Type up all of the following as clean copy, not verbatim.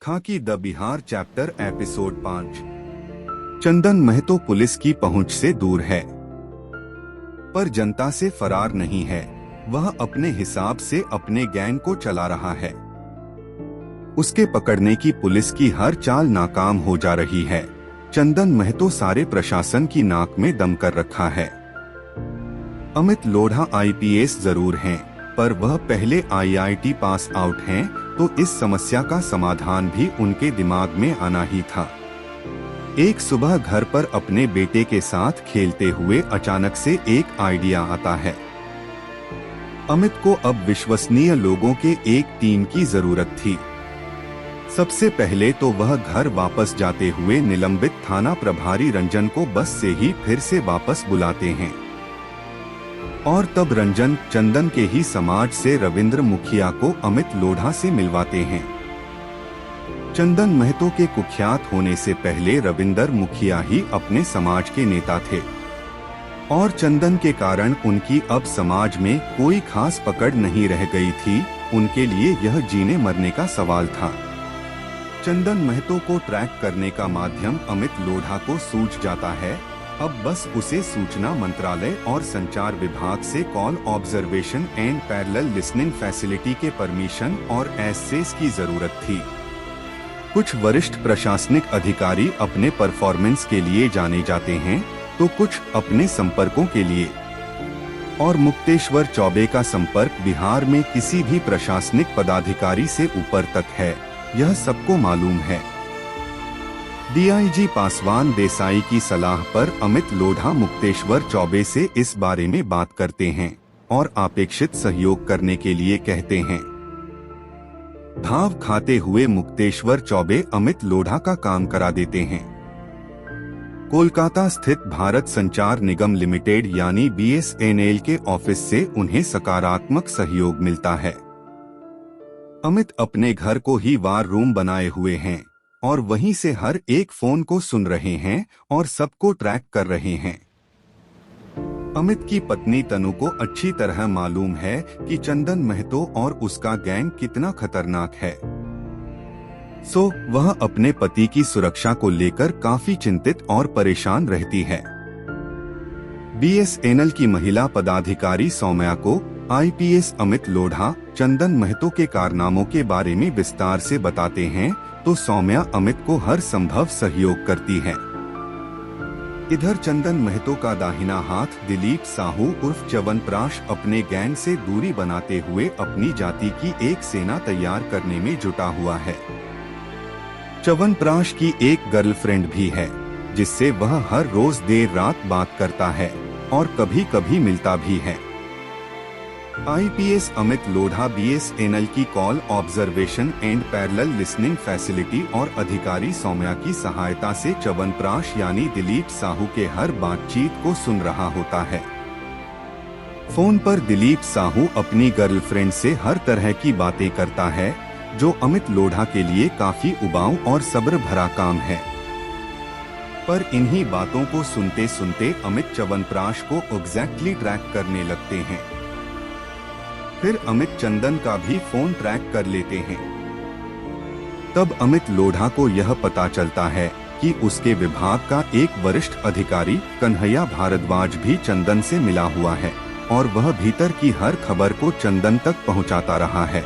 खाकी the Bihar chapter episode 5। Chandan Mahto police की पहुंच से दूर है, पर जनता से फरार नहीं है। वह अपने हिसाब से अपने गैंग को चला रहा है। उसके पकड़ने की पुलिस की हर चाल नाकाम हो जा रही है। चंदन महतो सारे प्रशासन की नाक में दम कर रखा है। अमित लोढ़ा आईपीएस जरूर हैं, पर वह पहले आईआईटी पास आउट हैं, तो इस समस्या का समाधान भी उनके दिमाग में आना ही था। एक सुबह घर पर अपने बेटे के साथ खेलते हुए अचानक से एक आइडिया आता है। अमित को अब विश्वसनीय लोगों के एक टीम की जरूरत थी। सबसे पहले तो वह घर वापस जाते हुए निलंबित थाना प्रभारी रंजन को बस से ही फिर से वापस बुलाते हैं, और तब रंजन चंदन के ही समाज से रविंद्र मुखिया को अमित लोढ़ा से मिलवाते हैं। चंदन महतो के कुख्यात होने से पहले रविंद्र मुखिया ही अपने समाज के नेता थे, और चंदन के कारण उनकी अब समाज में कोई खास पकड़ नहीं रह गई थी। उनके लिए यह जीने मरने का सवाल था। चंदन महतो को ट्रैक करने का माध्यम अमित लोढ़ा को सूझ जाता है। अब बस उसे सूचना मंत्रालय और संचार विभाग से call observation and parallel listening facility के परमिशन और एक्सेस की जरूरत थी। कुछ वरिष्ठ प्रशासनिक अधिकारी अपने परफॉर्मेंस के लिए जाने जाते हैं, तो कुछ अपने संपर्कों के लिए। और मुक्तेश्वर चौबे का संपर्क बिहार में किसी भी प्रशासनिक पदाधिकारी से ऊपर तक है, यह सबको मालूम है। डीआईजी पासवान देसाई की सलाह पर अमित लोढ़ा मुक्तेश्वर चौबे से इस बारे में बात करते हैं और अपेक्षित सहयोग करने के लिए कहते हैं। भाव खाते हुए मुक्तेश्वर चौबे अमित लोढ़ा का काम करा देते हैं। कोलकाता स्थित भारत संचार निगम लिमिटेड यानी बीएसएनएल के ऑफिस से उन्हें सकारात्मक सहयोग मिलता है। अमित अपने घर को ही वार रूम बनाए हुए हैं और वहीं से हर एक फोन को सुन रहे हैं और सबको ट्रैक कर रहे हैं। अमित की पत्नी तनु को अच्छी तरह मालूम है कि चंदन महतो और उसका गैंग कितना खतरनाक है। सो वह अपने पति की सुरक्षा को लेकर काफी चिंतित और परेशान रहती है। बीएसएनएल की महिला पदाधिकारी सौम्या को आईपीएस अमित लोढ़ा चंदन महतो के कारनामों के बारे में विस्तार से बताते हैं, तो सौम्या अमित को हर संभव सहयोग करती है। इधर चंदन महतो का दाहिना हाथ दिलीप साहू उर्फ च्यवनप्राश अपने गैंग से दूरी बनाते हुए अपनी जाति की एक सेना तैयार करने में जुटा हुआ है। च्यवनप्राश की एक गर्लफ्रेंड भी है, जिससे वह हर रोज देर रात बात करता है और कभी कभी मिलता भी है। आईपीएस अमित लोढ़ा बीएसएनएल की call observation and parallel listening facility और अधिकारी सौम्या की सहायता से च्यवनप्राश यानी दिलीप साहू के हर बातचीत को सुन रहा होता है। फोन पर दिलीप साहू अपनी गर्लफ्रेंड से हर तरह की बातें करता है, जो अमित लोढ़ा के लिए काफी उबाऊ और सब्र भरा काम है। पर इन्हीं बातों को सुनते सुनते अमित च्यवनप्राश को एग्जैक्टली ट्रैक करने लगते हैं। फिर अमित चंदन का भी फोन ट्रैक कर लेते हैं। तब अमित लोढ़ा को यह पता चलता है कि उसके विभाग का एक वरिष्ठ अधिकारी कन्हैया भारद्वाज भी चंदन से मिला हुआ है, और वह भीतर की हर खबर को चंदन तक पहुंचाता रहा है।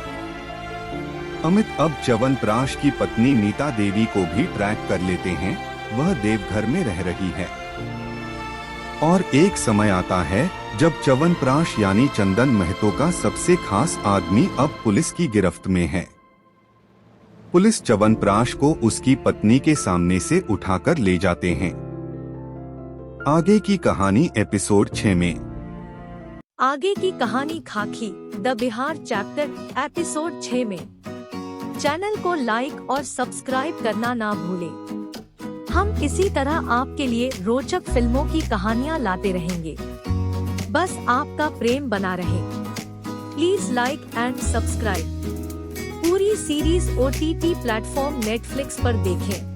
अमित अब च्यवनप्राश की पत्नी नीता देवी को भी ट्रैक कर लेते हैं। वह देवघर में रह रही है, और एक समय आता है जब च्यवनप्राश यानी चंदन महतो का सबसे खास आदमी अब पुलिस की गिरफ्त में है। पुलिस च्यवनप्राश को उसकी पत्नी के सामने से उठाकर ले जाते हैं। आगे की कहानी एपिसोड 6 में। आगे की कहानी खाकी द बिहार चैप्टर एपिसोड 6 में। चैनल को लाइक और सब्सक्राइब करना ना भूलें। हम इसी तरह आपके लिए रोचक फिल्मों की कहानियाँ लाते रहेंगे। बस आपका प्रेम बना रहे। Please like and subscribe. पूरी सीरीज ओटीटी प्लेटफॉर्म नेटफ्लिक्स पर देखें।